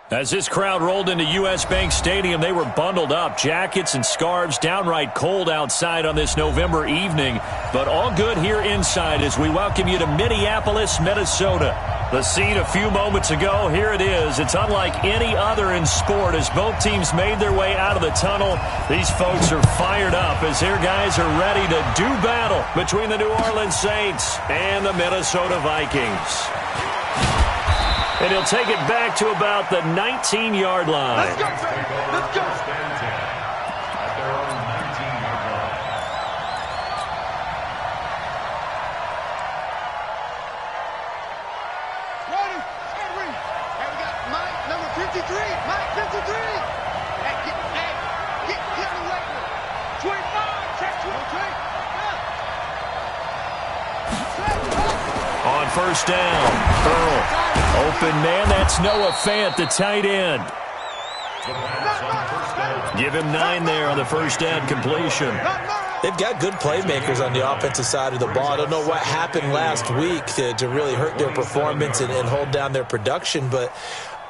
As this crowd rolled into U.S. Bank Stadium, they were bundled up, jackets and scarves, downright cold outside on this November evening, but all good here inside as we welcome you to Minneapolis, Minnesota. The scene a few moments ago, here it is. It's unlike any other in sport as both teams made their way out of the tunnel. These folks are fired up as their guys are ready to do battle between the New Orleans Saints and the Minnesota Vikings. And he'll take it back to about the 19-yard line. Let's go, let's go. At their own 19-yard line. Ready, and read. Hey, we got Mike, number 53. Mike, 53. Hey, get the way. 25, check 23. On first down, Earl. Open man, that's Noah Fant, the tight end. Give him 9 there on the first down completion. They've got good playmakers on the offensive side of the ball. I don't know what happened last week to really hurt their performance and hold down their production, but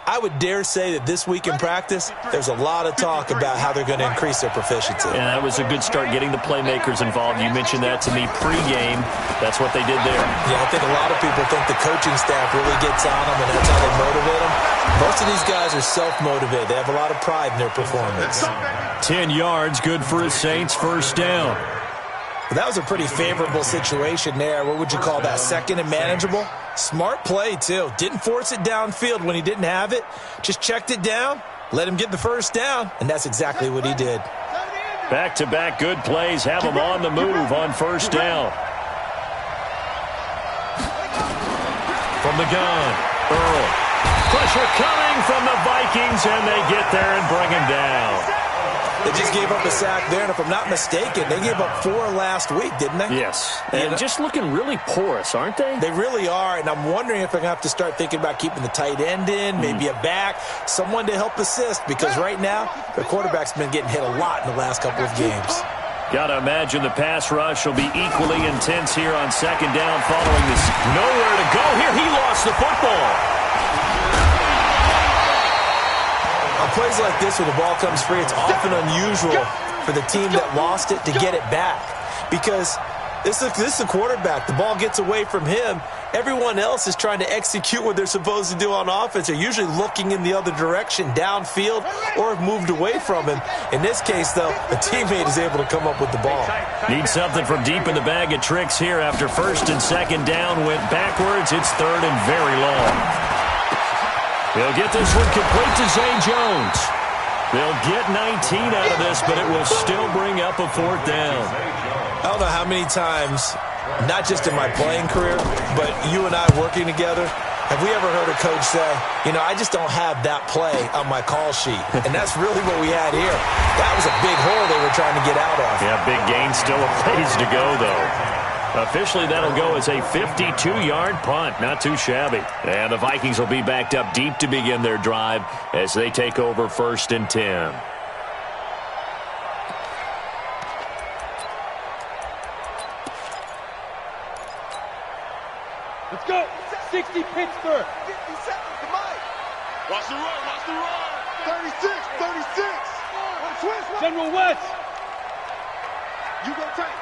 I would dare say that this week in practice, there's a lot of talk about how they're going to increase their proficiency. And that was a good start getting the playmakers involved. You mentioned that to me pregame. That's what they did there. Yeah, I think a lot of people think the coaching staff really gets on them, and that's how they motivate them. Most of these guys are self-motivated. They have a lot of pride in their performance. 10 yards, good for a Saints first down. But that was a pretty favorable situation there. What would you call that, second and manageable? Smart play, too. Didn't force it downfield when he didn't have it. Just checked it down, let him get the first down, and that's exactly what he did. Back-to-back good plays have him on the move on first down. From the gun, Earl. Pressure coming from the Vikings, and they get there and bring him down. They just gave up a sack there, and if I'm not mistaken, they gave up 4 last week, didn't they? Yes, and just looking really porous, aren't they? They really are, and I'm wondering if they're going to have to start thinking about keeping the tight end in, maybe a back, someone to help assist, because right now, their quarterback's been getting hit a lot in the last couple of games. Got to imagine the pass rush will be equally intense here on second down following this. Nowhere to go here. He lost the football. On plays like this where the ball comes free, it's often unusual for the team that lost it to get it back because this is the quarterback. The ball gets away from him. Everyone else is trying to execute what they're supposed to do on offense. They're usually looking in the other direction, downfield, or have moved away from him. In this case, though, a teammate is able to come up with the ball. Need something from deep in the bag of tricks here after first and second down went backwards. It's third and very long. They'll get this one complete to Zay Jones. They'll get 19 out of this, but it will still bring up a fourth down. I don't know how many times, not just in my playing career, but you and I working together, have we ever heard a coach say, you know, I just don't have that play on my call sheet. And that's really what we had here. That was a big hole they were trying to get out of. Yeah, big gain, still a ways to go, though. Officially, that'll go as a 52-yard punt. Not too shabby. And the Vikings will be backed up deep to begin their drive as they take over first and 10. Let's go. 60 Pittsburgh. 50 seconds to Mike. Watch the run. Watch the run. 36. 36. General West. You go tight.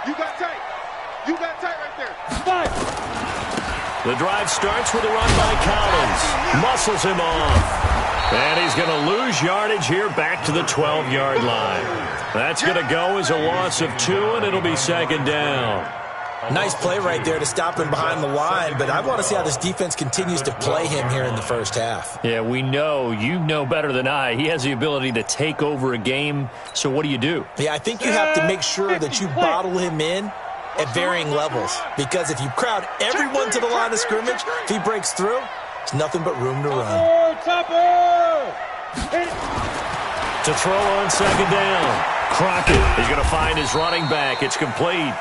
You got tight. You got tight right there. 5. The drive starts with a run by Collins. Muscles him off. And he's going to lose yardage here back to the 12-yard line. That's going to go as a loss of 2, and it'll be second down. Nice play right there to stop him behind the line, but I want to see how this defense continues to play him here in the first half. Yeah, we know. You know better than I. He has the ability to take over a game, so what do you do? Yeah, I think you have to make sure that you bottle him in at varying levels, because if you crowd everyone to the line of scrimmage, if he breaks through, there's nothing but room to run. To throw on second down, Crockett. He's going to find his running back. It's complete.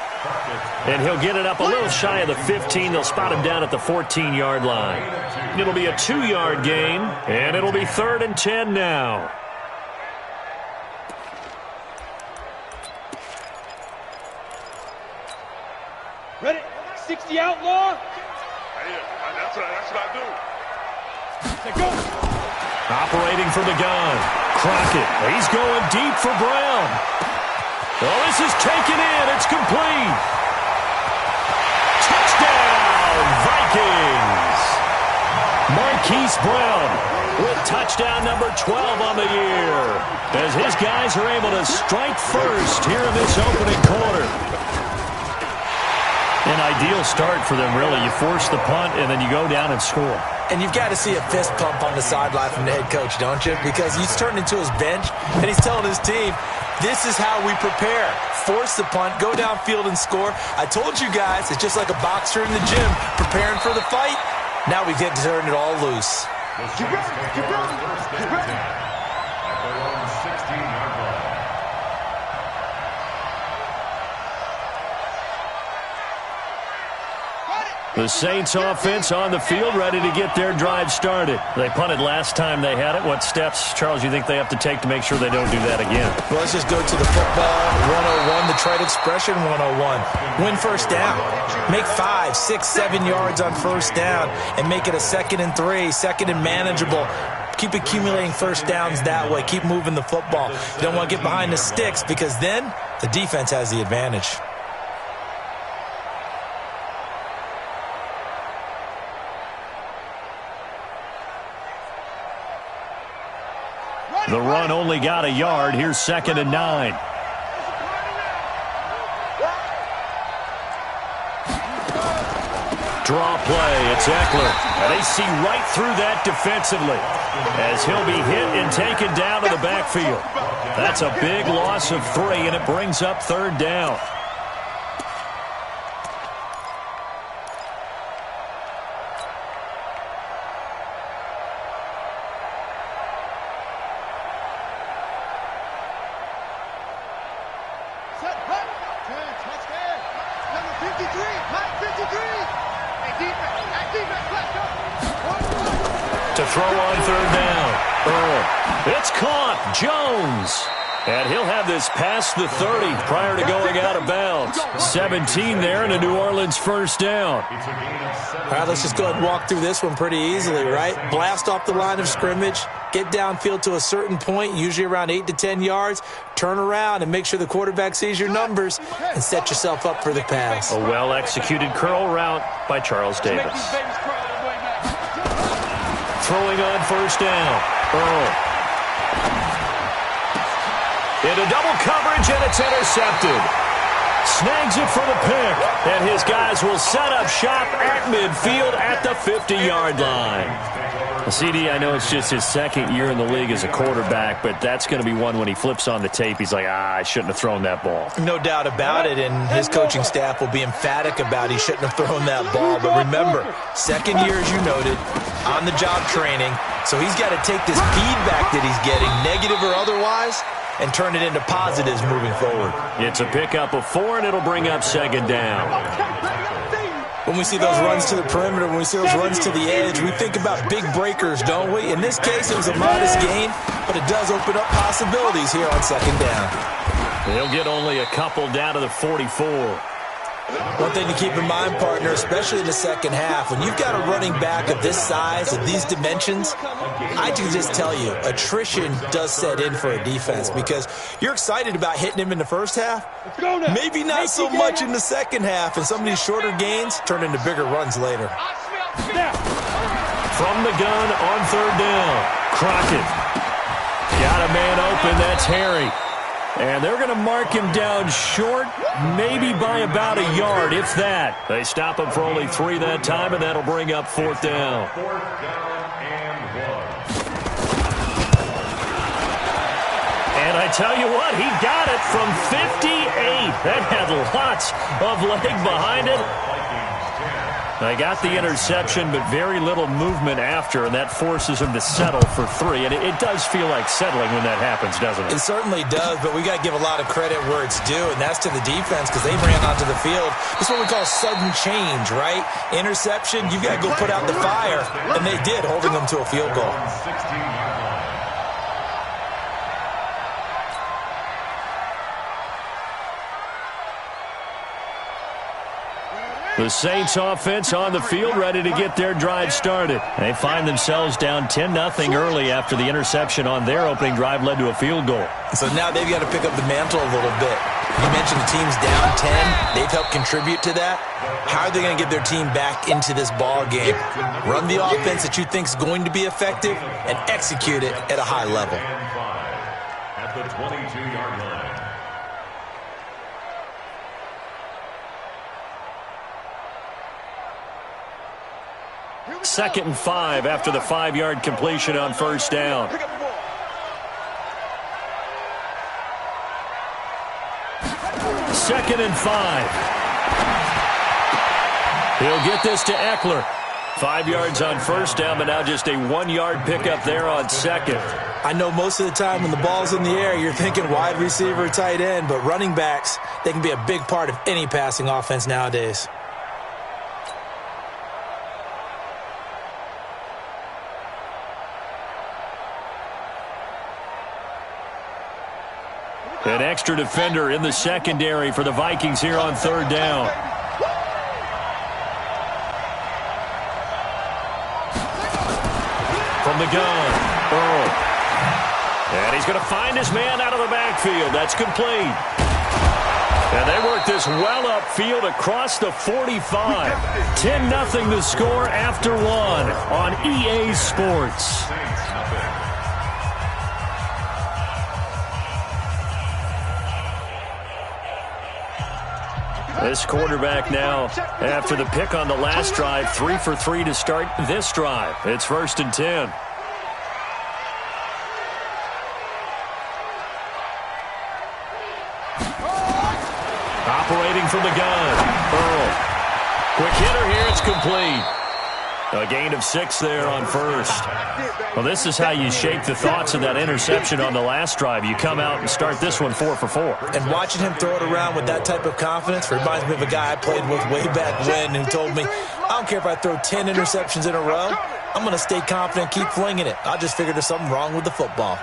And he'll get it up a little shy of the 15. They'll spot him down at the 14-yard line. It'll be a 2-yard gain, and it'll be third and 10 now. Ready? 60 outlaw. That's what I do. Say go. Operating from the gun. Crockett. He's going deep for Brown. Oh, this is taken in. It's complete. Touchdown, Vikings. Marquise Brown with touchdown number 12 on the year, as his guys are able to strike first here in this opening quarter. An ideal start for them, really. You force the punt, and then you go down and score. And you've got to see a fist pump on the sideline from the head coach, don't you? Because he's turned into his bench, and he's telling his team, this is how we prepare. Force the punt, go downfield and score. I told you guys, it's just like a boxer in the gym preparing for the fight. Now we get to turn it all loose. Get ready, get ready, get ready. At their own 16-yard line. The Saints offense on the field, ready to get their drive started. They punted last time they had it. What steps, Charles, you think they have to take to make sure they don't do that again? Well, let's just go to the football 101, the trade expression 101. Win first down. Make 5, 6, 7 yards on first down and make it a 2nd and 3, 2nd and manageable. Keep accumulating first downs that way. Keep moving the football. You don't want to get behind the sticks because then the defense has the advantage. The run only got a yard. Here's 2nd and 9. Draw play. It's Eckler. And they see right through that defensively as he'll be hit and taken down to the backfield. That's a big loss of 3, and it brings up 3rd down. To throw on 3rd down. Earl. It's caught. Jones. And he'll have this past the 30 prior to going out of bounds. 17 there and a New Orleans first down. All right, let's just go ahead and walk through this one pretty easily, right? Blast off the line of scrimmage. Get downfield to a certain point, usually around 8 to 10 yards. Turn around and make sure the quarterback sees your numbers and set yourself up for the pass. A well-executed curl route by Charles Davis. Throwing on first down. Earl. Into double coverage, and it's intercepted. Snags it for the pick, and his guys will set up shop at midfield at the 50-yard line. CD, I know it's just his 2nd year in the league as a quarterback, but that's going to be one when he flips on the tape, he's like, I shouldn't have thrown that ball. No doubt about it, and his coaching staff will be emphatic about he shouldn't have thrown that ball. But remember, 2nd year, as you noted, on-the-job training, so he's got to take this feedback that he's getting, negative or otherwise, and turn it into positives moving forward. It's a pickup of 4, and it'll bring up 2nd down. When we see those runs to the perimeter, when we see those runs to the edge, we think about big breakers, don't we? In this case, it was a modest gain, but it does open up possibilities here on 2nd down. They'll get only a couple down to the 44. One thing to keep in mind, partner, especially in the second half, when you've got a running back of this size, of these dimensions, I can just tell you, attrition does set in for a defense because you're excited about hitting him in the first half. Maybe not so much in the second half, and some of these shorter gains turn into bigger runs later. From the gun on 3rd down, Crockett. Got a man open, that's Harry. And they're going to mark him down short, maybe by about a yard, if that. They stop him for only 3 that time, and that'll bring up 4th down. 4th down and 1. And I tell you what, he got it from 58. That had lots of leg behind it. They got the interception, but very little movement after, and that forces him to settle for 3. And it does feel like settling when that happens, doesn't it? It certainly does, but we got to give a lot of credit where it's due, and that's to the defense because they ran onto the field. This is what we call sudden change, right? Interception, you've got to go put out the fire, and they did, holding them to a field goal. 16-yard line. The Saints offense on the field, ready to get their drive started. They find themselves down 10-0 early after the interception on their opening drive led to a field goal. So now they've got to pick up the mantle a little bit. You mentioned the team's down 10. They've helped contribute to that. How are they going to get their team back into this ball game? Run the offense that you think is going to be effective and execute it at a high level. At the 22-yard line. 2nd and 5 after the 5-yard completion on first down. Second and 5. He'll get this to Eckler. 5 yards on first down, but now just a 1-yard pickup there on second. I know most of the time when the ball's in the air, you're thinking wide receiver, tight end, but running backs, they can be a big part of any passing offense nowadays. An extra defender in the secondary for the Vikings here on third down. From the gun, Burrow. And he's going to find his man out of the backfield. That's complete. And they work this well upfield across the 45. 10-0 the score after one on EA Sports. This quarterback now, after the pick on the last drive, 3 for 3 to start this drive. It's 1st and 10. Operating from the gun. Burrow. Quick hitter here. It's complete. A gain of 6 there on first. Well, this is how you shake the thoughts of that interception on the last drive. You come out and start this one 4 for 4. And watching him throw it around with that type of confidence reminds me of a guy I played with way back when who told me, I don't care if I throw 10 interceptions in a row. I'm going to stay confident, keep flinging it. I just figured there's something wrong with the football.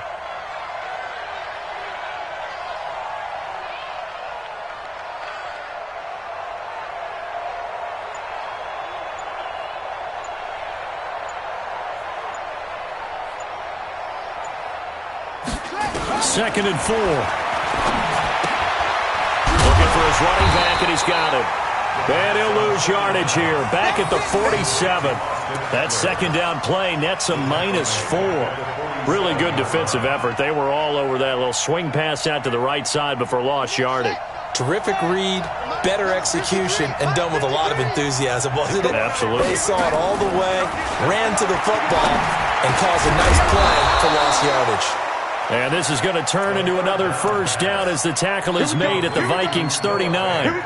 Second and 4. Looking for his running back, and he's got it. And he'll lose yardage here. Back at the 47. That second down play nets a -4. Really good defensive effort. They were all over that little swing pass out to the right side before lost yardage. Terrific read, better execution, and done with a lot of enthusiasm, wasn't it? Absolutely. They saw it all the way, ran to the football, and caused a nice play for lost yardage. And this is going to turn into another first down as the tackle is made at the Vikings 39.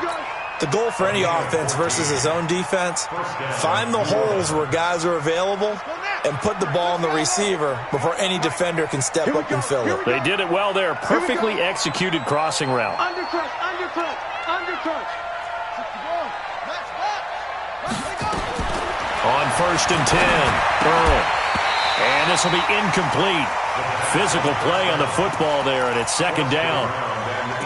The goal for any offense versus his own defense, find the holes where guys are available and put the ball on the receiver before any defender can step up and fill it. They did it well there. Perfectly executed crossing route. Undercut, undercut, undercut. On 1st and 10, Burrow. And this will be incomplete. Physical play on the football there, and it's second down.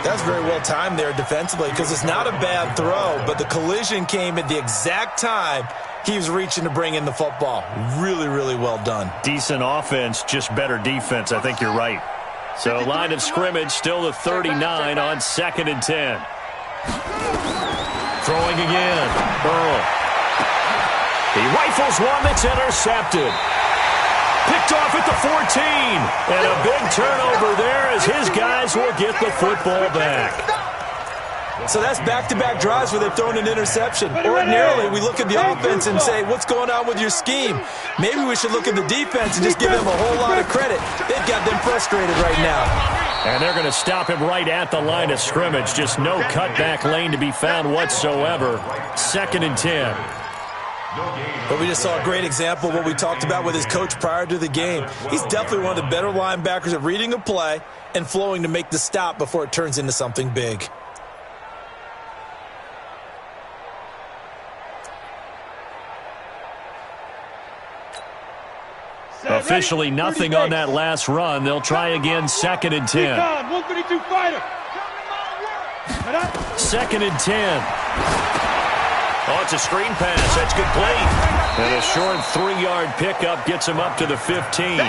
That's very well timed there defensively because it's not a bad throw, but the collision came at the exact time he was reaching to bring in the football. Really, really well done. Decent offense, just better defense. I think you're right. So line of scrimmage still the 39 on 2nd and 10. Throwing again. Burrow. He rifles one that's intercepted. Picked off at the 14. And a big turnover there as his guys will get the football back. So that's back-to-back drives where they've thrown an interception. Ordinarily, we look at the offense and say, what's going on with your scheme? Maybe we should look at the defense and just give them a whole lot of credit. They've got them frustrated right now. And they're going to stop him right at the line of scrimmage. Just no cutback lane to be found whatsoever. 2nd and 10. But we just saw a great example of what we talked about with his coach prior to the game. He's definitely one of the better linebackers at reading a play and flowing to make the stop before it turns into something big. Officially nothing on that last run. They'll try again 2nd and 10. 132 fighter. 2nd and 10. Oh, it's a screen pass. That's complete. And a short 3-yard pickup gets him up to the 15.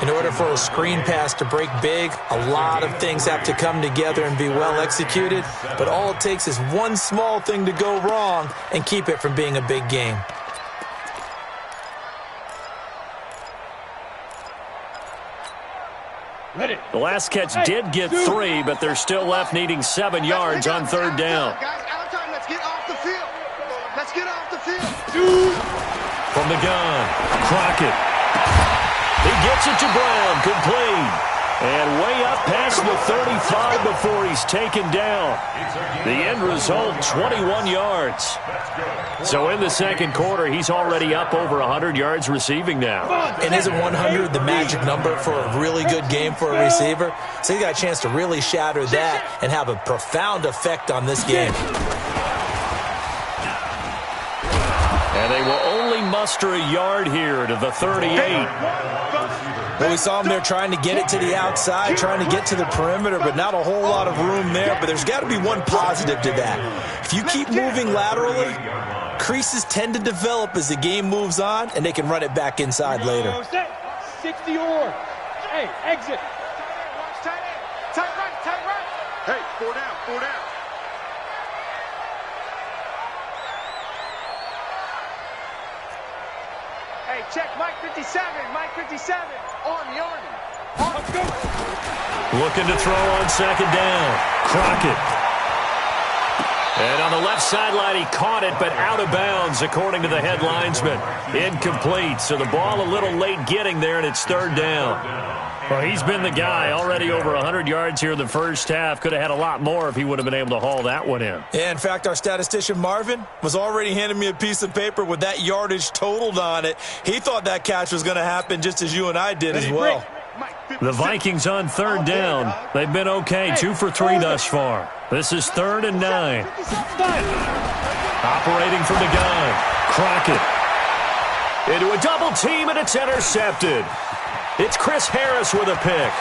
In order for a screen pass to break big, a lot of things have to come together and be well executed. But all it takes is one small thing to go wrong and keep it from being a big game. The last catch did get 3, but they're still left needing 7 yards on 3rd down. Guys, out of time. Let's get off the field. Let's get off the field. From the gun, Crockett. He gets it to Brown, complete. And way up past the 35 before he's taken down. The end result, 21 yards. So in the second quarter, he's already up over 100 yards receiving now. And isn't 100 the magic number for a really good game for a receiver? So he got a chance to really shatter that and have a profound effect on this game. And they will only muster a yard here to the 38. Well, we saw him there trying to get it to the outside, trying to get to the perimeter, but not a whole lot of room there. But there's got to be one positive to that. If you keep moving laterally, creases tend to develop as the game moves on, and they can run it back inside later. 60 or. Hey, exit. Tight right. Hey, 4 down. Hey, check Mike 57. Army. Let's go. Looking to throw on 2nd down. Crockett. And on the left sideline, he caught it, but out of bounds, according to the head linesman. Incomplete. So the ball a little late getting there, and it's 3rd down. Well, he's been the guy. Already over 100 yards here in the first half. Could have had a lot more if he would have been able to haul that one in. Yeah, in fact, our statistician Marvin was already handing me a piece of paper with that yardage totaled on it. He thought that catch was going to happen just as you and I did as well. The Vikings on 3rd down. They've been okay, 2 for 3 thus far. This is 3rd and 9. Operating from the gun, Crockett. Into a double team, and it's intercepted. It's Chris Harris with a pick.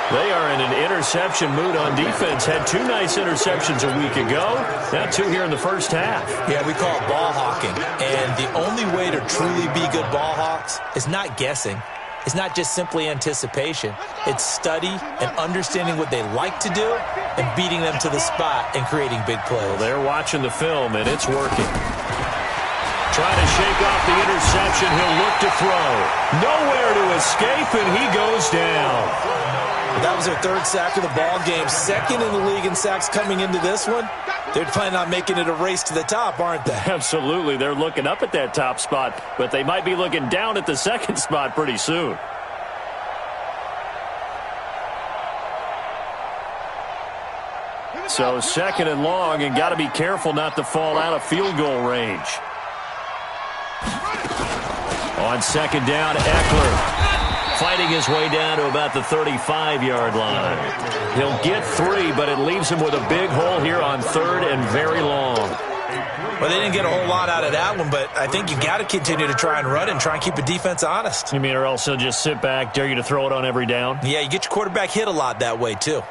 They are in an interception mood on defense. Had 2 nice interceptions a week ago. Now 2 here in the first half. Yeah, we call it ball hawking. And the only way to truly be good ball hawks is not guessing. It's not just simply anticipation. It's study and understanding what they like to do and beating them to the spot and creating big plays. Well, they're watching the film, and it's working. Trying to shake off the interception. He'll look to throw. Nowhere to escape, and he goes down. That was their 3rd sack of the ball game. 2nd in the league in sacks coming into this one. They're planning on making it a race to the top, aren't they? Absolutely. They're looking up at that top spot, but they might be looking down at the 2nd spot pretty soon. So 2nd and long, and got to be careful not to fall out of field goal range. On 2nd down, Eckler fighting his way down to about the 35-yard line. He'll get 3, but it leaves him with a big hole here on 3rd and very long. Well, they didn't get a whole lot out of that one, but I think you got to continue to try and run and try and keep the defense honest. You mean, or else he'll just sit back, dare you to throw it on every down? Yeah, you get your quarterback hit a lot that way, too.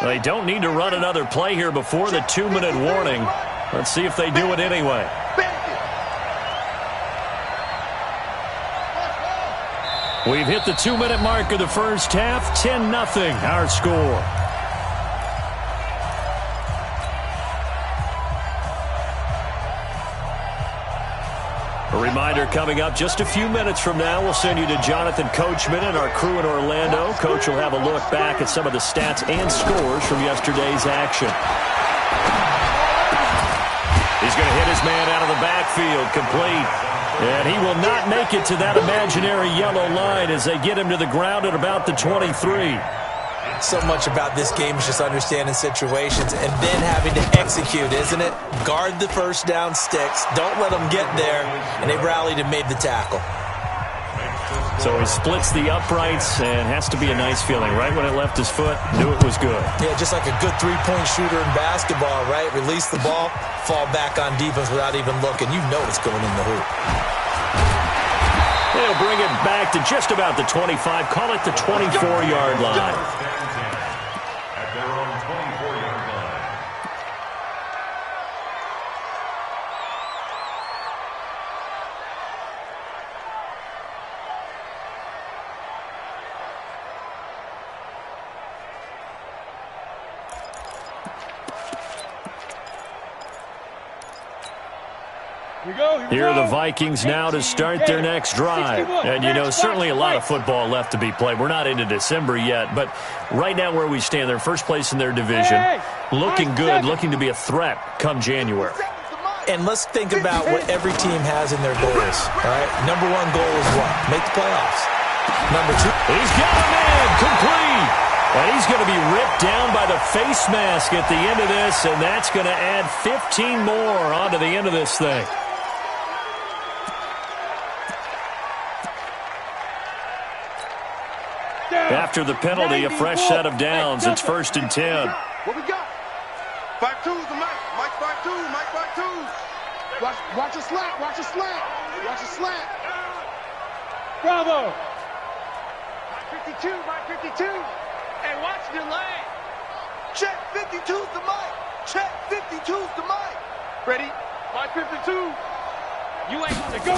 They don't need to run another play here before the 2-minute warning. Let's see if they do it anyway. We've hit the 2-minute mark of the first half. 10-0 our score. A reminder coming up just a few minutes from now, we'll send you to Jonathan Coachman and our crew in Orlando. Coach will have a look back at some of the stats and scores from yesterday's action. He's going to hit his man out of the backfield, complete. And he will not make it to that imaginary yellow line as they get him to the ground at about the 23. So much about this game is just understanding situations and then having to execute, isn't it? Guard the first down sticks. Don't let them get there. And they rallied and made the tackle. So he splits the uprights and has to be a nice feeling. Right when it left his foot, knew it was good. Yeah, just like a good three-point shooter in basketball, right? Release the ball, fall back on defense without even looking. You know it's going in the hoop. They'll bring it back to just about the 25. Call it the 24-yard line. At their own 24-yard line. Here are the Vikings now to start their next drive. And, you know, certainly a lot of football left to be played. We're not into December yet, but right now where we stand, they're first place in their division. Looking good, looking to be a threat come January. And let's think about what every team has in their goals, all right? Number one goal is what? Make the playoffs. Number two. He's got a man complete. And he's going to be ripped down by the face mask at the end of this, and that's going to add 15 more onto the end of this thing. After the penalty, a fresh set of downs. It's 1st and 10. What we got? 5-2's the Mike. Mike 5-2. Mike 5-2. Watch a slant. Watch a slant. Watch a slant. Bravo. Mike 52. Mike 52. Hey, watch the lane. Check 52's the Mike. Check 52's the Mike. Ready? Mike 52. You ain't gonna go.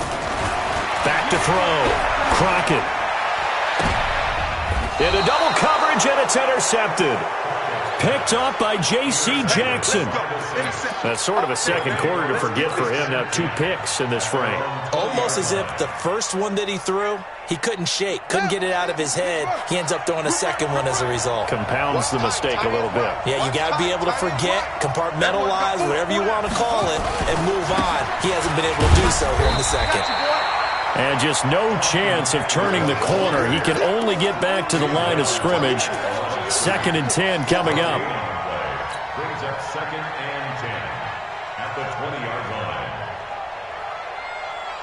Back to throw. Crockett. Into double coverage, and it's intercepted. Picked off by J.C. Jackson. That's sort of a second quarter to forget for him. Now 2 picks in this frame. Almost as if the first one that he threw, he couldn't shake, couldn't get it out of his head. He ends up throwing a second one as a result. Compounds the mistake a little bit. Yeah, you got to be able to forget, compartmentalize, whatever you want to call it, and move on. He hasn't been able to do so here in the second. And just no chance of turning the corner. He can only get back to the line of scrimmage. 2nd and 10 coming up. Brings up 2nd and 10 at the 20-yard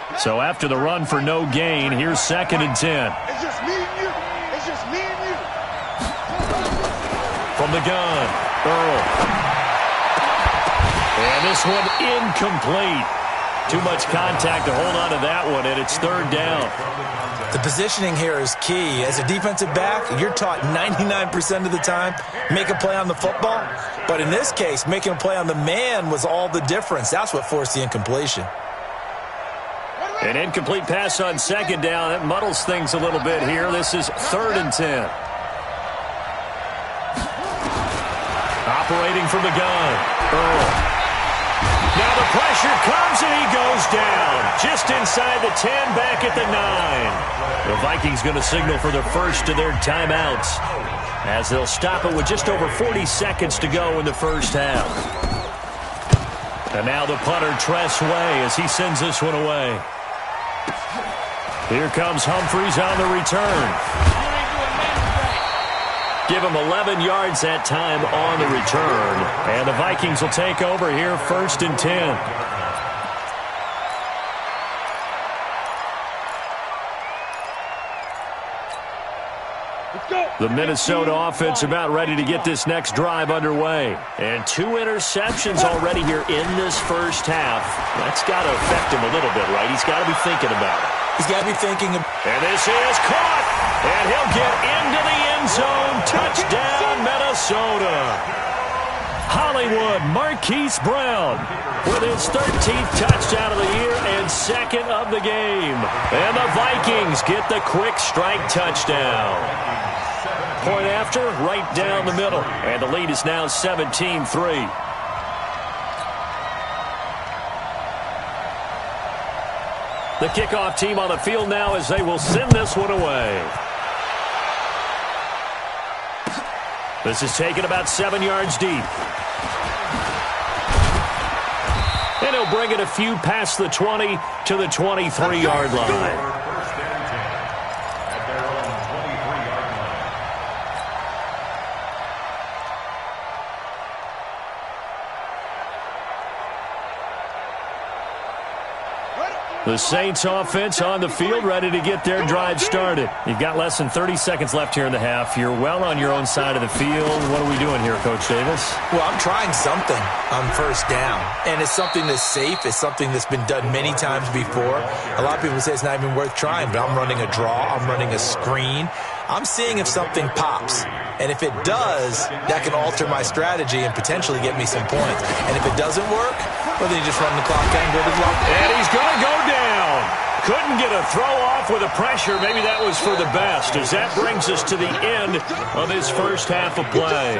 line. So after the run for no gain, here's 2nd and 10. It's just me and you. It's just me and you. From the gun, Earl. And this one incomplete. Too much contact to hold on to that one, and it's 3rd down. The positioning here is key. As a defensive back, you're taught 99% of the time, make a play on the football. But in this case, making a play on the man was all the difference. That's what forced the incompletion. An incomplete pass on 2nd down. That muddles things a little bit here. This is 3rd and 10. Operating from the gun, Earl. Now the pressure comes, and he goes down. Just inside the 10, back at the 9. The Vikings going to signal for the first of their timeouts, as they'll stop it with just over 40 seconds to go in the first half. And now the punter, Tress Way, as he sends this one away. Here comes Humphreys on the return. Give him 11 yards that time on the return. And the Vikings will take over here 1st and 10. The Minnesota offense about ready to get this next drive underway. And 2 interceptions already here in this first half. That's got to affect him a little bit, right? He's got to be thinking about it. He's got to be thinking. And this is caught. And he'll get into the end zone. Touchdown, Minnesota. Hollywood Marquise Brown with his 13th touchdown of the year and 2nd of the game. And the Vikings get the quick strike touchdown. Point after, right down the middle. And the lead is now 17-3. The kickoff team on the field now as they will send this one away. This is taken about 7 yards deep. And he'll bring it a few past the 20 to the 23-yard line. The Saints offense on the field, ready to get their drive started. You've got less than 30 seconds left here in the half. You're well on your own side of the field. What are we doing here, Coach Davis? Well, I'm trying something on 1st down, and it's something that's safe. It's something that's been done many times before. A lot of people say it's not even worth trying, but I'm running a draw. I'm running a screen. I'm seeing if something pops. And if it does, that can alter my strategy and potentially get me some points. And if it doesn't work, well, then you just run the clock down, go to the clock. And he's going to go down. Couldn't get a throw off with the pressure. Maybe that was for the best, as that brings us to the end of his first half of play.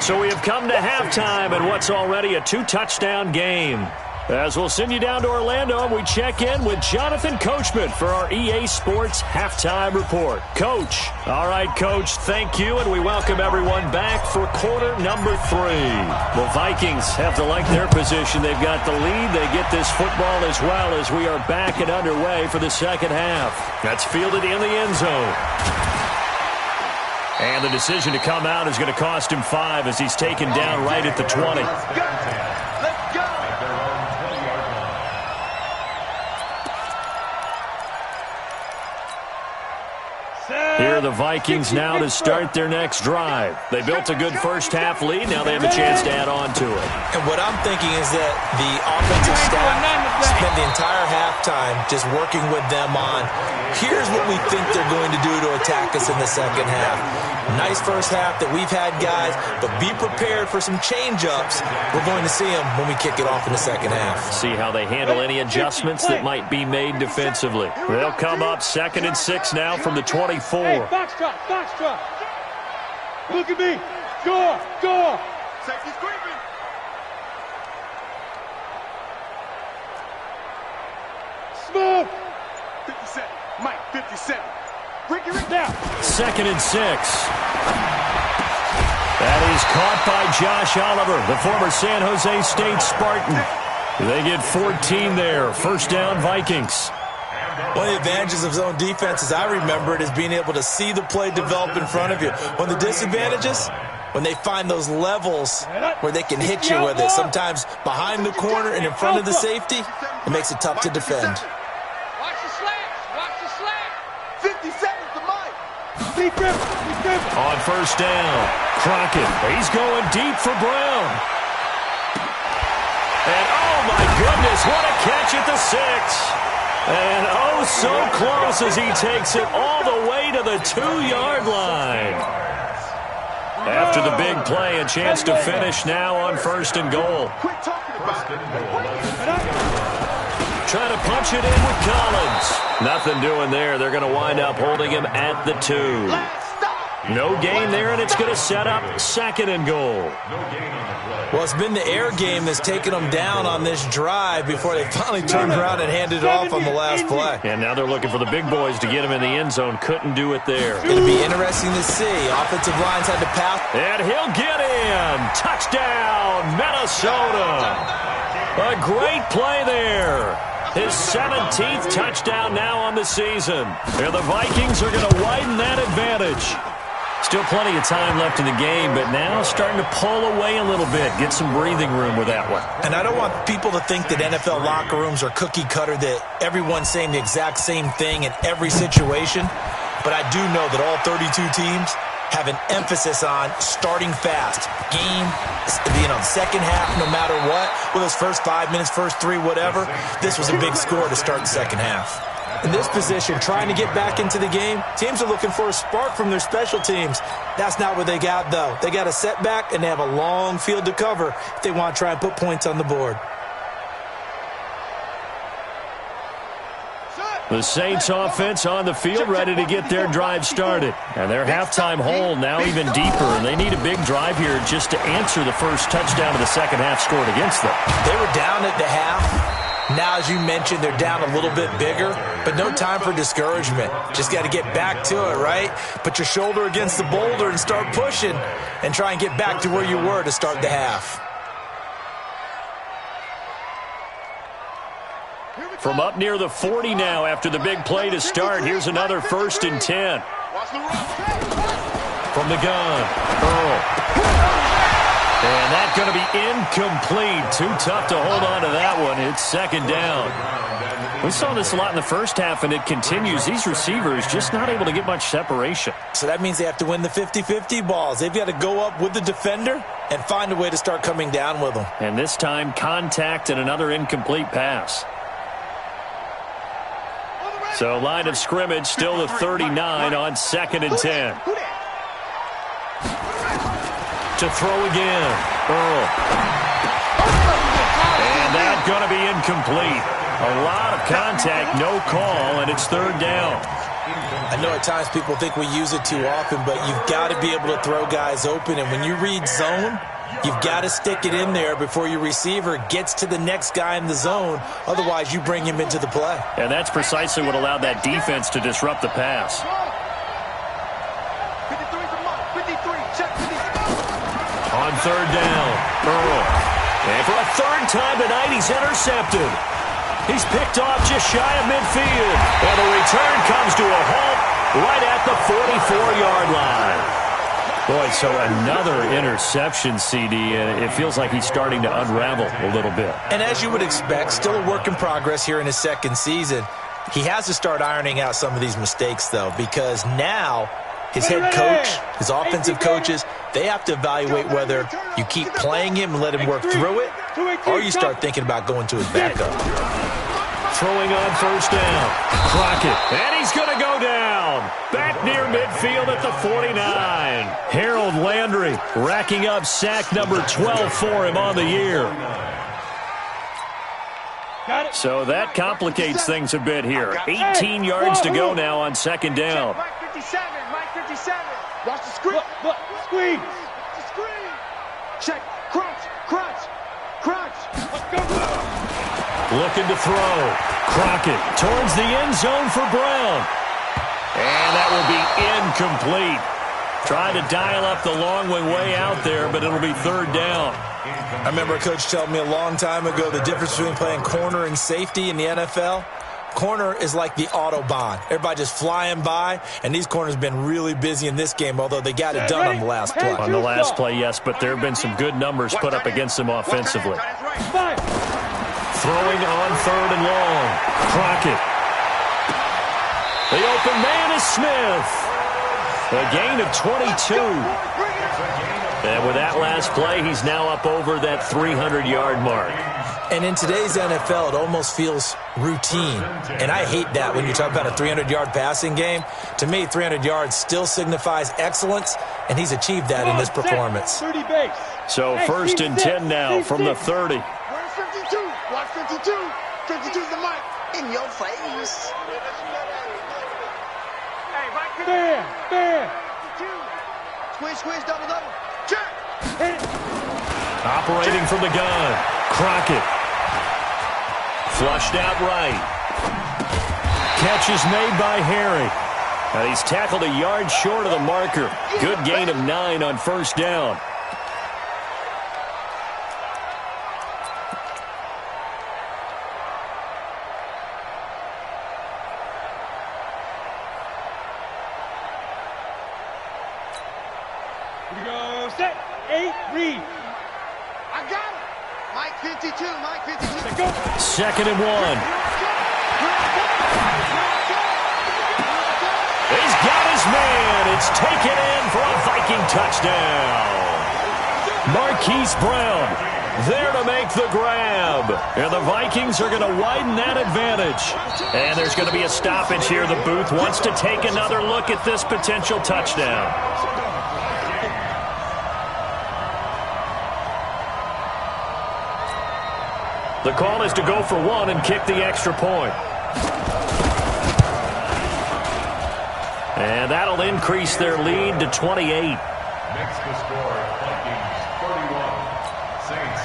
So we have come to halftime in what's already a 2-touchdown game. As we'll send you down to Orlando, we check in with Jonathan Coachman for our EA Sports Halftime Report. Coach. All right, Coach, thank you, and we welcome everyone back for quarter number 3. The Vikings have to like their position. They've got the lead. They get this football as well as we are back and underway for the second half. That's fielded in the end zone. And the decision to come out is going to cost him 5 as he's taken down right at the 20. Here are the Vikings now to start their next drive. They built a good first-half lead. Now they have a chance to add on to it. And what I'm thinking is that the offensive staff spent the entire halftime just working with them on, here's what we think they're going to do to attack us in the second half. Nice first half that we've had, guys, but be prepared for some change-ups. We're going to see them when we kick it off in the second half. See how they handle any adjustments that might be made defensively. They'll come up 2nd and 6 now from the 24. Hey, box drop. Look at me. Go. Safety's creeping. Smooth. 57. Mike, 57. Ricky down. 2nd and 6. That is caught by Josh Oliver, the former San Jose State Spartan. They get 14 there. First down, Vikings. One of the advantages of zone defense, as I remember it, is being able to see the play develop in front of you. One of the disadvantages, when they find those levels where they can hit you with it, sometimes behind the corner and in front of the safety, it makes it tough to defend. Watch the slash. 57's the mic. Deep grip. On first down, Crockett. He's going deep for Brown. And oh my goodness, what a catch at the 6. And oh, so close as he takes it all the way to the 2-yard line. After the big play, a chance to finish now on 1st and goal. Trying to punch it in with Collins. Nothing doing there. They're going to wind up holding him at the 2. No gain there, and it's going to set up 2nd and goal. Well, it's been the air game that's taken them down on this drive before they finally turned around and handed it off on the last play. And now they're looking for the big boys to get him in the end zone. Couldn't do it there. It's going to be interesting to see. Offensive lines had to pass. And he'll get in. Touchdown, Minnesota. A great play there. His 17th touchdown now on the season. And the Vikings are going to widen that advantage. Still plenty of time left in the game, but now starting to pull away a little bit, get some breathing room with that one. And I don't want people to think that NFL locker rooms are cookie cutter, that everyone's saying the exact same thing in every situation. But I do know that all 32 teams have an emphasis on starting fast. Game, second half, no matter what. Well, those first 5 minutes, first 3, whatever. This was a big score to start the second half. In this position, trying to get back into the game, teams are looking for a spark from their special teams. That's not what they got, though. They got a setback, and they have a long field to cover if they want to try and put points on the board. The Saints offense on the field, ready to get their drive started. And their halftime hole now even deeper, and they need a big drive here just to answer the first touchdown of the second half scored against them. They were down at the half. Now, as you mentioned, they're down a little bit bigger, but no time for discouragement. Just got to get back to it, right? Put your shoulder against the boulder and start pushing and try and get back to where you were to start the half. From up near the 40 now after the big play to start, here's another 1st and 10. From the gun, Earl. And that's going to be incomplete. Too tough to hold on to that one. It's 2nd down. We saw this a lot in the first half, and it continues. These receivers just not able to get much separation. So that means they have to win the 50-50 balls. They've got to go up with the defender and find a way to start coming down with them. And this time, contact and another incomplete pass. So line of scrimmage still the 39 on 2nd and 10. To throw again, Earl. And that's going to be incomplete. A lot of contact, no call, and it's 3rd down. I know at times people think we use it too often, but you've got to be able to throw guys open. And when you read zone, You've got to stick it in there before your receiver gets to the next guy in the zone. Otherwise, you bring him into the play. And that's precisely what allowed that defense to disrupt the pass. 53's the mark. 53. Check 50. On third down, Earl. And for a third time tonight, he's intercepted. He's picked off just shy of midfield. And the return comes to a halt right at the 44-yard line. Boy, so another interception, CD, and it feels like he's starting to unravel a little bit. And as you would expect, still a work in progress here in his second season. He has to start ironing out some of these mistakes, though, because now his head coach, his offensive coaches, they have to evaluate whether you keep playing him and let him work through it, or you start thinking about going to his backup. Throwing on first down. Crockett. And he's going to go down. Back near midfield at the 49. Harold Landry racking up sack number 12 for him on the year. So that complicates things a bit here. 18 yards to go now on second down. Mike 57. Mike 57. Watch the screen. Look. Screen. Watch the screen. Check. Crunch. Let's go. Looking to throw. Crockett towards the end zone for Brown. And that will be incomplete. Trying to dial up the long way out there, but it'll be third down. I remember a coach telling me a long time ago the difference between playing corner and safety in the NFL. Corner is like the Autobahn. Everybody just flying by, and these corners have been really busy in this game, although they got it done on the last play. On the last play, yes, but there have been some good numbers put up against them offensively. Throwing on third and long. Crockett. The open man is Smith. A gain of 22. And with that last play, he's now up over that 300-yard mark. And in today's NFL, it almost feels routine. And I hate that when you talk about a 300-yard passing game. To me, 300 yards still signifies excellence, and he's achieved that in this performance. So first and 10 now from the 30. Where's 52? Watch 52. 52's the mic. In your face. Hey, right there. Squish, double. Check. Operating from the gun. Crockett. Flushed out right. Catch is made by Harry. And he's tackled a yard short of the marker. Good gain of 9 on first down. Set, 8, read. I got it. Mike 52. Second and 1. He's got his man. It's taken in for a Viking touchdown. Marquise Brown there to make the grab. And the Vikings are going to widen that advantage. And there's going to be a stoppage here. The booth wants to take another look at this potential touchdown. The call is to go for one and kick the extra point. And that'll increase their lead to 28. Makes the score Vikings 31, Saints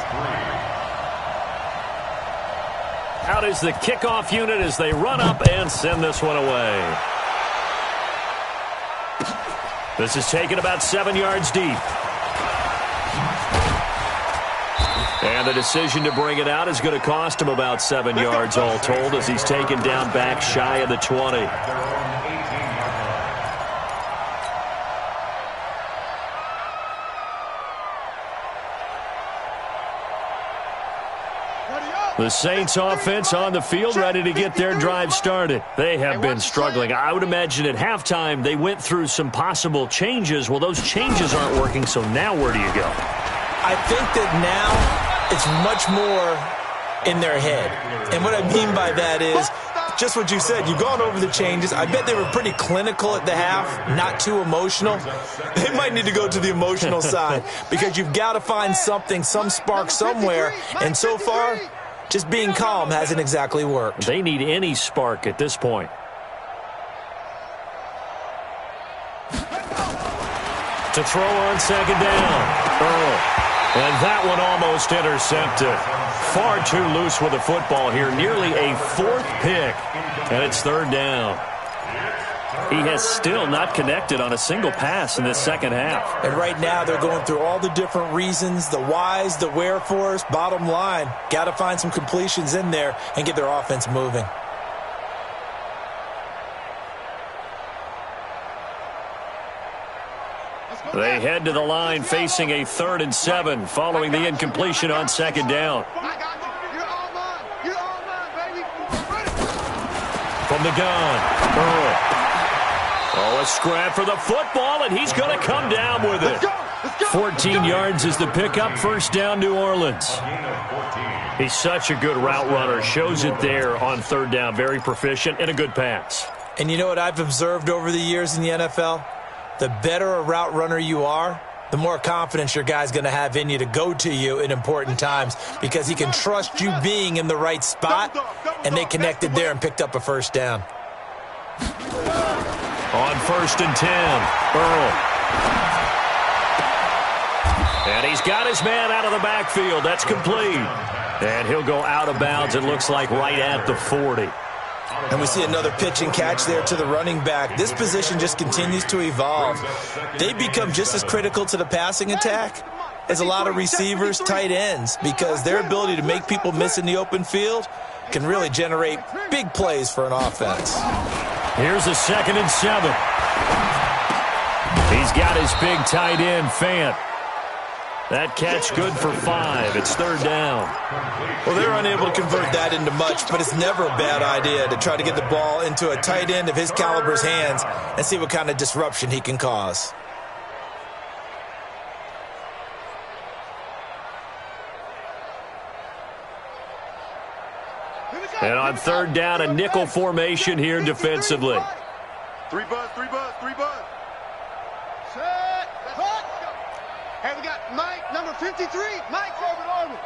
3. Out is the kickoff unit as they run up and send this one away. This is taken about 7 yards deep. And the decision to bring it out is going to cost him about 7 yards all told as he's taken down back shy of the 20. The Saints offense on the field ready to get their drive started. They have been struggling. I would imagine at halftime they went through some possible changes. Well, those changes aren't working, so now where do you go? I think that now it's much more in their head. And what I mean by that is just what you said. You've gone over the changes. I bet they were pretty clinical at the half, not too emotional. They might need to go to the emotional side because you've got to find something, some spark somewhere. And so far, just being calm hasn't exactly worked. They need any spark at this point. To throw on second down. Earl. And that one almost intercepted. Far too loose with the football here. Nearly a fourth pick. And it's third down. He has still not connected on a single pass in this second half. And right now they're going through all the different reasons, the whys, the wherefores. Bottom line, got to find some completions in there and get their offense moving. They head to the line facing a 3rd and 7 following the incompletion on second down. From the gun, Earl. Oh, a scrap for the football, and he's going to come down with it. 14 yards is the pickup. First down, New Orleans. He's such a good route runner. Shows it there on third down. Very proficient and a good pass. And you know what I've observed over the years in the NFL? The better a route runner you are, the more confidence your guy's going to have in you to go to you in important times because he can trust you being in the right spot, and they connected there and picked up a first down. On 1st and 10, Earl. And he's got his man out of the backfield. That's complete. And he'll go out of bounds, it looks like, right at the 40. And we see another pitch and catch there to the running back. This position just continues to evolve. They become just as critical to the passing attack as a lot of receivers, tight ends, because their ability to make people miss in the open field can really generate big plays for an offense. Here's a 2nd and 7. He's got his big tight end, Fant. That catch good for 5. It's third down. Well, they're unable to convert that into much, but it's never a bad idea to try to get the ball into a tight end of his caliber's hands and see what kind of disruption he can cause. And on third down, a nickel formation here defensively. 3 buzz, 3 buzz, 3 buzz. Set, cut. Hey, we got Mike, number 53. Mike, Orbit.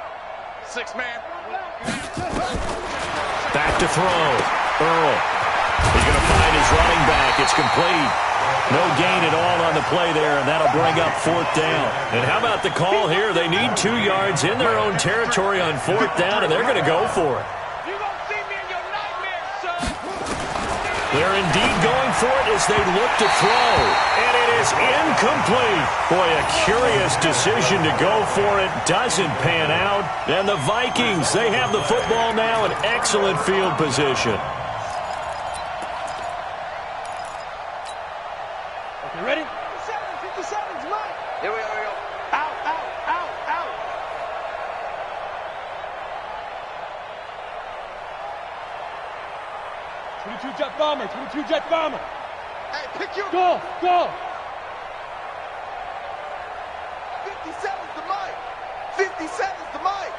6 man. Back to throw. Earl. He's going to find his running back. It's complete. No gain at all on the play there, and that'll bring up 4th down. And how about the call here? They need 2 yards in their own territory on 4th down, and they're going to go for it. They're indeed going for it as they look to throw. And it is incomplete. Boy, a curious decision to go for it. Doesn't pan out. And the Vikings, they have the football now in excellent field position. Okay, ready? 57's Mike. Here we go. Out, out, out, out. 22 jet bomber, 22 jet bomber. Hey, pick your... Go. 57's the mic. 57's the mic.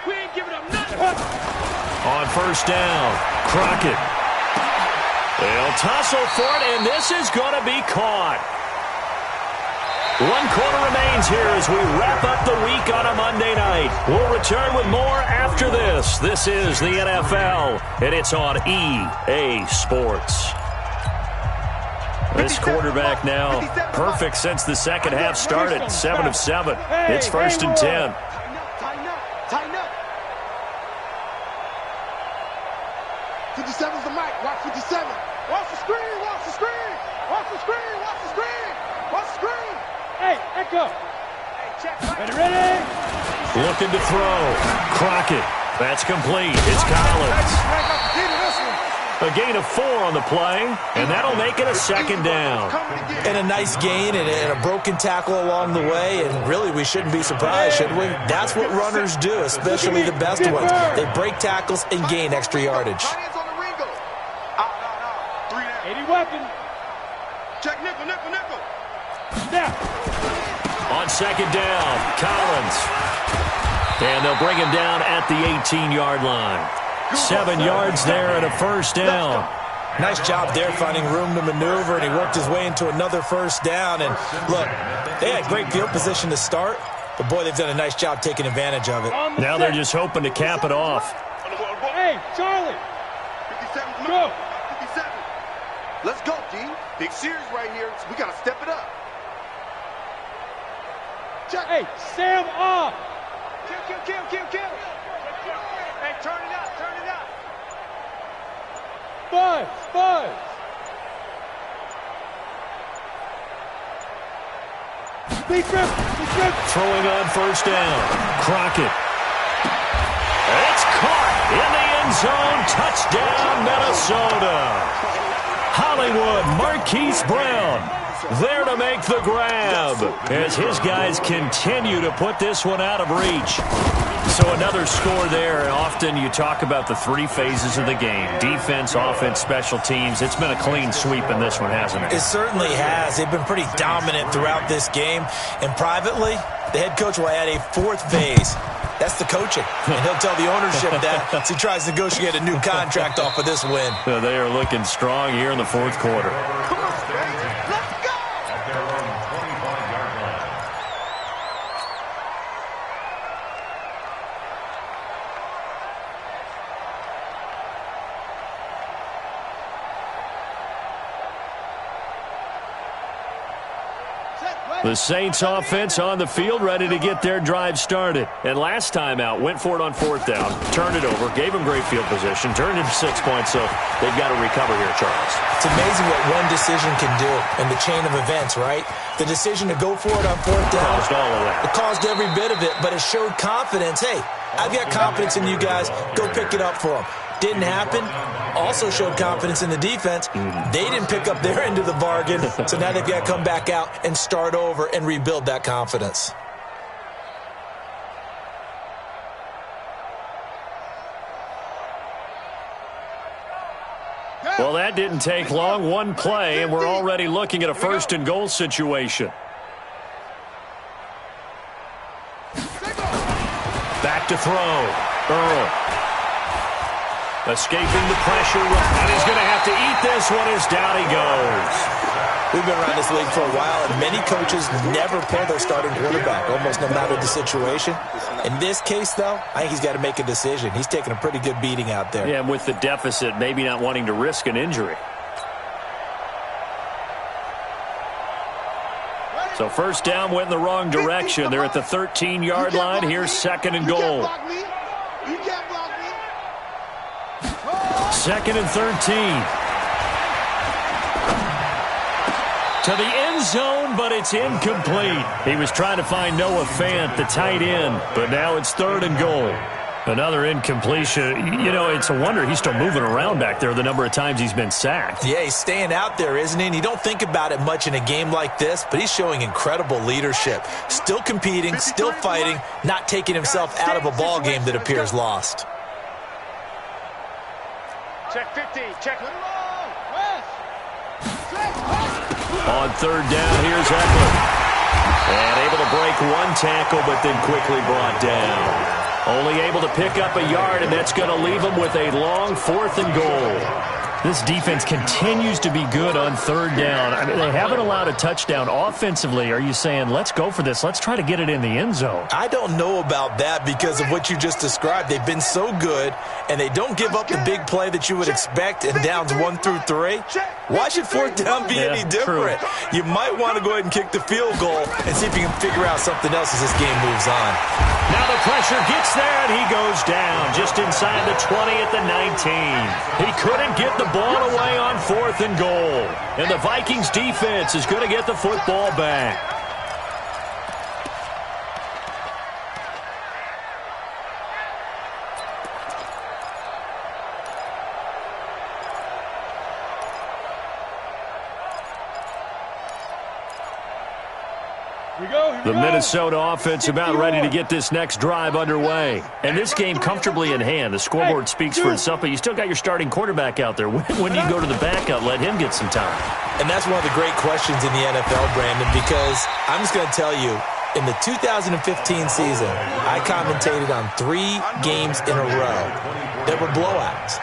We ain't giving up nothing. On first down, Crockett. They'll tussle for it, and this is going to be caught. 1 quarter remains here as we wrap up the week on a Monday night. We'll return with more after this. This is the NFL, and it's on EA Sports. This quarterback now perfect since the second half started, 7 of 7. It's 1st and 10. Tighten up. 57's the mic. Watch 57. Watch the screen. Watch the screen. Watch the screen. Watch the screen. Watch the screen. Hey, echo. Hey, check. Ready? Looking to throw. Crockett. That's complete. It's Collins. A gain of 4 on the play, and that'll make it a 2nd down. And a nice gain and a broken tackle along the way, and really we shouldn't be surprised, should we? That's what runners do, especially the best ones. They break tackles and gain extra yardage. 80 weapon. Check nickel. Snap. On 2nd down, Collins. And they'll bring him down at the 18-yard line. 7 yards there and a 1st down. Nice job there finding room to maneuver, and he worked his way into another 1st down. And look, they had great field position to start, but boy, they've done a nice job taking advantage of it. Now they're just hoping to cap it off. Hey, Charlie. 57. Go. 57. Let's go, G. Big series right here. So we got to step it up. Hey, Sam off. Kill. Hey, turn it up. Buzz. Big rip. Throwing on first down. Crockett. It's caught in the end zone. Touchdown, Minnesota. Hollywood, Marquise Brown there to make the grab as his guys continue to put this one out of reach. So another score there. Often you talk about the three phases of the game: defense, offense, special teams. It's been a clean sweep in this one, hasn't it? It certainly has. They've been pretty dominant throughout this game. And privately, the head coach will add a fourth phase. That's the coaching. And he'll tell the ownership that as he tries to negotiate a new contract off of this win. So they are looking strong here in the fourth quarter. Come on, baby. Let's go. At their own 25-yard line. The Saints offense on the field, ready to get their drive started. And last time out, went for it on fourth down, turned it over, gave them great field position, turned into 6 points, so they've got to recover here, Charles. It's amazing what one decision can do in the chain of events, right? The decision to go for it on fourth down. Caused all of that. It caused every bit of it, but it showed confidence. Hey, I've got confidence in you guys. Go pick it up for them. Didn't happen. Also showed confidence in the defense. They didn't pick up their end of the bargain, so now they've got to come back out and start over and rebuild that confidence. Well, that didn't take long. One play, and we're already looking at a first and goal situation. Back to throw. Earl. Escaping the pressure, and he's going to have to eat this one as down he goes. We've been around this league for a while, and many coaches never pull their starting quarterback, almost no matter the situation. In this case, though, I think he's got to make a decision. He's taking a pretty good beating out there. Yeah, and with the deficit, maybe not wanting to risk an injury. So first down went in the wrong direction. They're at the 13-yard line. Here's second and goal. Second and 13. To the end zone, but it's incomplete. He was trying to find Noah Fant, the tight end, but now it's third and goal. Another incompletion. You know, it's a wonder he's still moving around back there the number of times he's been sacked. Yeah, he's staying out there, isn't he? And you don't think about it much in a game like this, but he's showing incredible leadership. Still competing, still fighting, not taking himself out of a ball game that appears lost. Check 50. Check. On third down, here's Eckler. And able to break one tackle, but then quickly brought down. Only able to pick up a yard, and that's going to leave him with a long fourth and goal. This defense continues to be good on third down. I mean, they haven't allowed a touchdown offensively. Are you saying, let's go for this? Let's try to get it in the end zone. I don't know about that because of what you just described. They've been so good, and they don't give up the big play that you would expect in downs 1 through 3. Why should fourth down be any different? True. You might want to go ahead and kick the field goal and see if you can figure out something else as this game moves on. Now the pressure gets there, and he goes down just inside the 20 at the 19. He couldn't get the ball away on fourth and goal. And the Vikings defense is going to get the football back. The Minnesota offense about ready to get this next drive underway. And this game comfortably in hand. The scoreboard speaks for itself, but you still got your starting quarterback out there. When do you go to the backup, let him get some time? And that's one of the great questions in the NFL, Brandon, because I'm just going to tell you, in the 2015 season, I commentated on 3 games in a row. There were blowouts.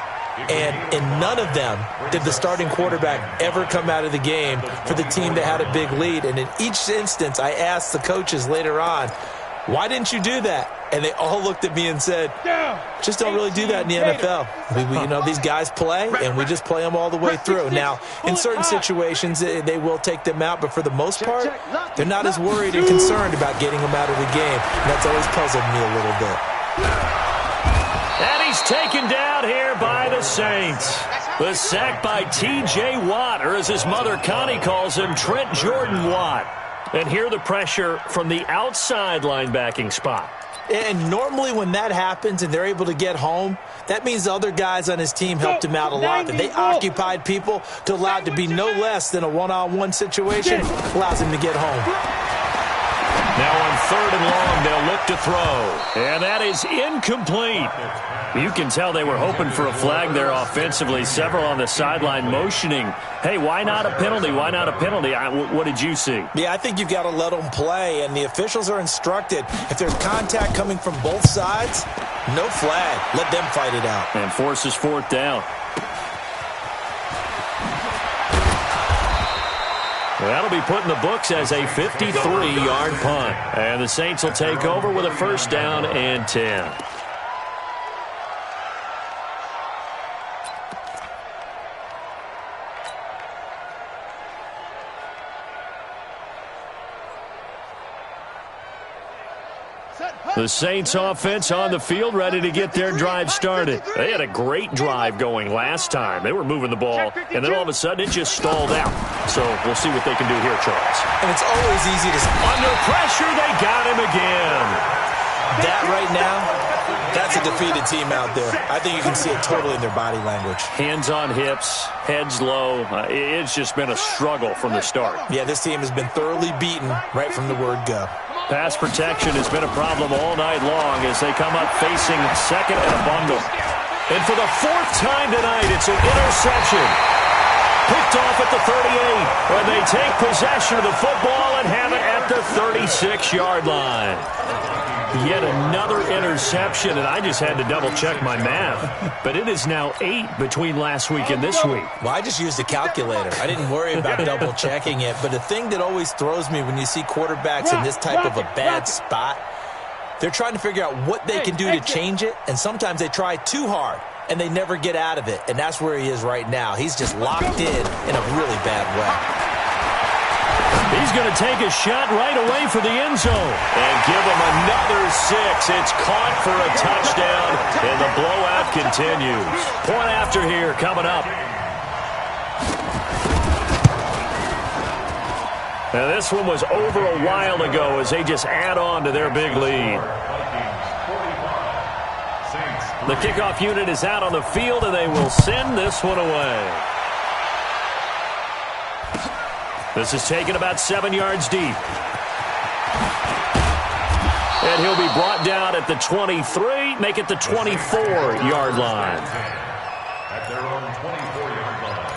And in none of them did the starting quarterback ever come out of the game for the team that had a big lead. And in each instance, I asked the coaches later on, why didn't you do that? And they all looked at me and said, just don't really do that in the NFL. These guys play, and we just play them all the way through. Now, in certain situations, they will take them out, but for the most part, they're not as worried and concerned about getting them out of the game. And that's always puzzled me a little bit. And he's taken down here by the Saints. The sack by T.J. Watt, or as his mother Connie calls him, Trent Jordan Watt. And here the pressure from the outside linebacking spot. And normally when that happens and they're able to get home, that means the other guys on his team helped him out a lot. That they occupied people to allow it to be no less than a one-on-one situation, allows him to get home. Now on 3rd and long, they'll look to throw. And that is incomplete. You can tell they were hoping for a flag there offensively. Several on the sideline motioning, hey, why not a penalty? Why not a penalty? What did you see? Yeah, I think you've got to let them play, and the officials are instructed. If there's contact coming from both sides, no flag. Let them fight it out. And forces 4th down. That'll be put in the books as a 53-yard punt. And the Saints will take over with a 1st down and 10. The Saints offense on the field, ready to get their drive started. They had a great drive going last time. They were moving the ball, and then all of a sudden it just stalled out. So we'll see what they can do here, Charles. And it's always easy to... Under pressure, they got him again. That right now, that's a defeated team out there. I think you can see it totally in their body language. Hands on hips, heads low. It's just been a struggle from the start. Yeah, this team has been thoroughly beaten right from the word go. Pass protection has been a problem all night long as they come up facing second and a bundle. And for the 4th time tonight, it's an interception. Picked off at the 38, where they take possession of the football and have it at the 36-yard line. Yet another interception, and I just had to double-check my math. But it is now 8 between last week and this week. Well, I just used a calculator. I didn't worry about double-checking it. But the thing that always throws me when you see quarterbacks in this type of a bad spot, they're trying to figure out what they can do to change it, and sometimes they try too hard, and they never get out of it. And that's where he is right now. He's just locked in a really bad way. He's going to take a shot right away for the end zone and give him another 6. It's caught for a touchdown, and the blowout continues. Point after here coming up. Now this one was over a while ago as they just add on to their big lead. The kickoff unit is out on the field, and they will send this one away. This is taken about 7 yards deep. And he'll be brought down at the 23, make it the 24-yard line. At their own 24-yard line.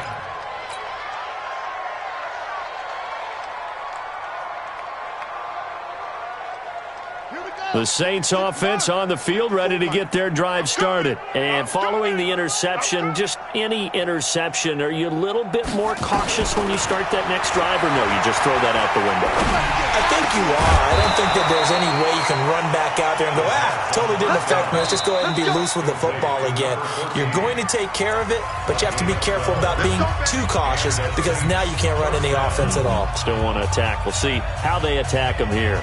The Saints offense on the field, ready to get their drive started. And following the interception, just any interception, are you a little bit more cautious when you start that next drive, or no, you just throw that out the window? I think you are. I don't think that there's any way you can run back out there and go, totally didn't affect me. Let's just go ahead and be loose with the football again. You're going to take care of it, but you have to be careful about being too cautious because now you can't run any offense at all. Still want to attack. We'll see how they attack them here.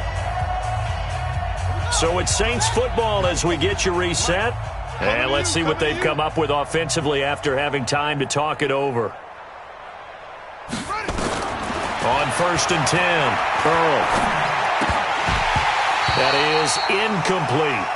So it's Saints football as we get you reset. And let's see what they've come up with offensively after having time to talk it over. On 1st and 10, Earl. That is incomplete.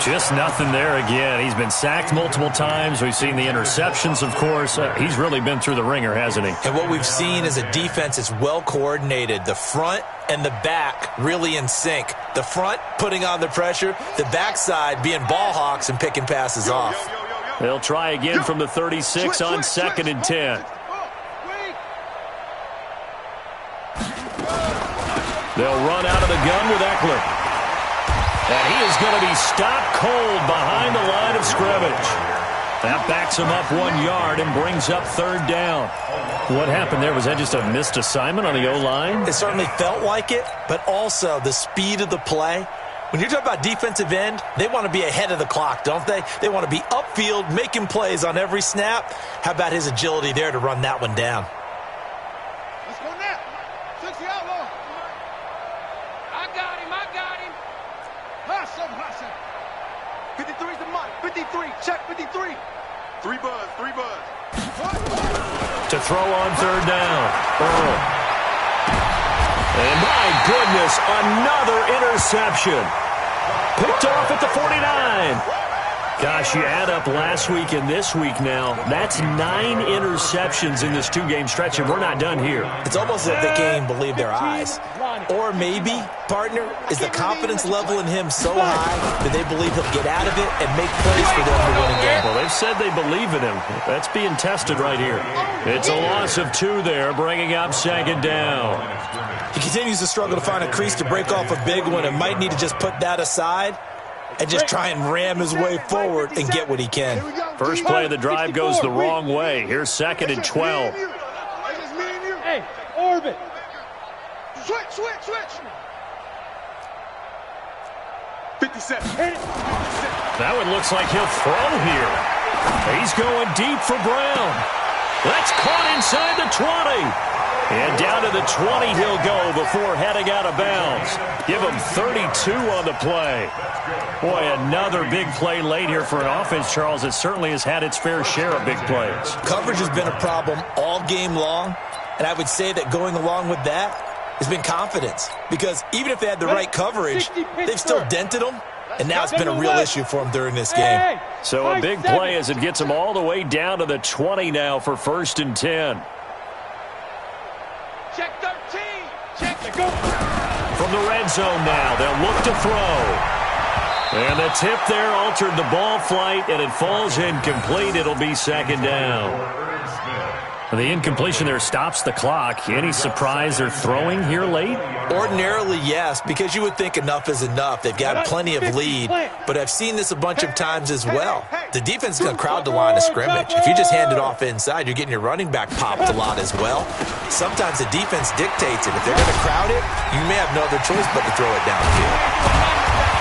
Just nothing there again. He's been sacked multiple times. We've seen the interceptions, of course. He's really been through the ringer, hasn't he? And what we've seen is a defense that's well coordinated. The front and the back really in sync. The front putting on the pressure, the backside being ball hawks and picking passes off. They'll try again from the 36 on 2nd and 10. They'll run out of the gun with Eckler. And he is going to be stopped cold behind the line of scrimmage. That backs him up 1 yard and brings up third down. What happened there? Was that just a missed assignment on the O-line? It certainly felt like it, but also the speed of the play. When you're talking about defensive end, they want to be ahead of the clock, don't they? They want to be upfield, making plays on every snap. How about his agility there to run that one down? Let's go now. 60 outlaw. I got him. Hustle. 53's the mic. 53. Check 53. 3 buzz. To throw on third down. Earl. And my goodness, another interception. Picked off at the 49. Gosh, you add up last week and this week now, that's 9 interceptions in this 2-game stretch, and we're not done here. It's almost as if they can't even believe their eyes. Or maybe, partner, is the confidence level in him so high that they believe he'll get out of it and make plays for them to win a game. Well, they've said they believe in him. That's being tested right here. It's a loss of 2 there, bringing up second down. He continues to struggle to find a crease to break off a big one and might need to just put that aside and just try and ram his way forward and get what he can. First play of the drive goes the wrong way. Here's 2nd and 12. Hey, orbit. Switch. 57. That one looks like he'll throw here. He's going deep for Brown. That's caught inside the 20. And down to the 20 he'll go before heading out of bounds. Give him 32 on the play. Boy, another big play late here for an offense, Charles. It certainly has had its fair share of big plays. Coverage has been a problem all game long, and I would say that going along with that has been confidence. Because even if they had the right coverage, they've still dented them, and now it's been a real issue for them during this game. So a big play as it gets them all the way down to the 20 now for 1st and 10. Check 13. Check the go. From the red zone now, they'll look to throw. And the tip there altered the ball flight, and it falls incomplete. It'll be 2nd down. The incompletion there stops the clock. Any surprise they're throwing here late? Ordinarily, yes, because you would think enough is enough. They've got plenty of lead, but I've seen this a bunch of times as well. The defense is going to crowd the line of scrimmage. If you just hand it off inside, you're getting your running back popped a lot as well. Sometimes the defense dictates it. If they're going to crowd it, you may have no other choice but to throw it downfield.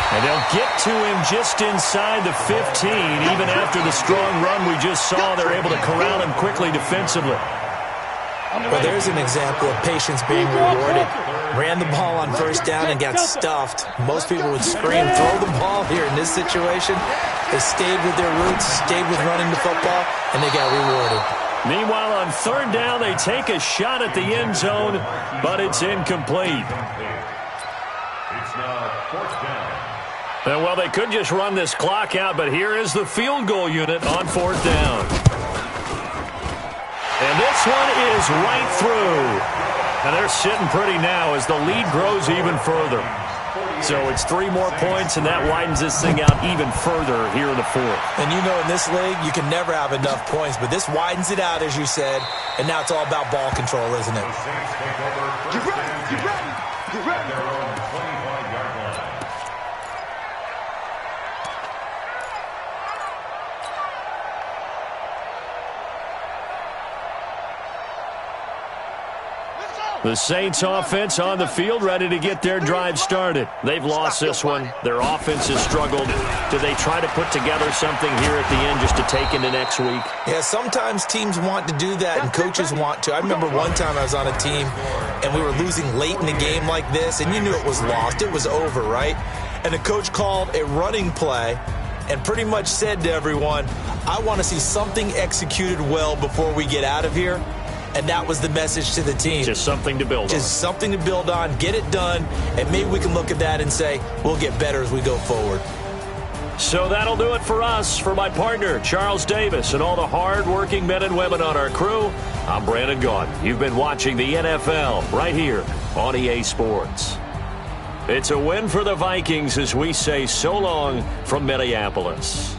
And they'll get to him just inside the 15. Even after the strong run we just saw, they're able to corral him quickly defensively. Well, there's an example of patience being rewarded. Ran the ball on 1st down and got stuffed. Most people would scream, throw the ball here in this situation. They stayed with their roots, stayed with running the football, and they got rewarded. Meanwhile, on 3rd down, they take a shot at the end zone, but it's incomplete. It's now 4th down. And, well, they could just run this clock out, but here is the field goal unit on 4th down. And this one is right through. And they're sitting pretty now as the lead grows even further. So it's 3 more points, and that widens this thing out even further here in the 4th. And you know in this league, you can never have enough points, but this widens it out, as you said, and now it's all about ball control, isn't it? Get ready. The Saints offense on the field, ready to get their drive started. They've lost this one. Their offense has struggled. Do they try to put together something here at the end just to take into next week? Yeah, sometimes teams want to do that and coaches want to. I remember one time I was on a team and we were losing late in the game like this, and you knew it was lost. It was over, right? And the coach called a running play and pretty much said to everyone, I want to see something executed well before we get out of here. And that was the message to the team. Just something to build on. Just something to build on, get it done, and maybe we can look at that and say, we'll get better as we go forward. So that'll do it for us. For my partner, Charles Davis, and all the hard-working men and women on our crew, I'm Brandon Gaudin. You've been watching the NFL right here on EA Sports. It's a win for the Vikings as we say so long from Minneapolis.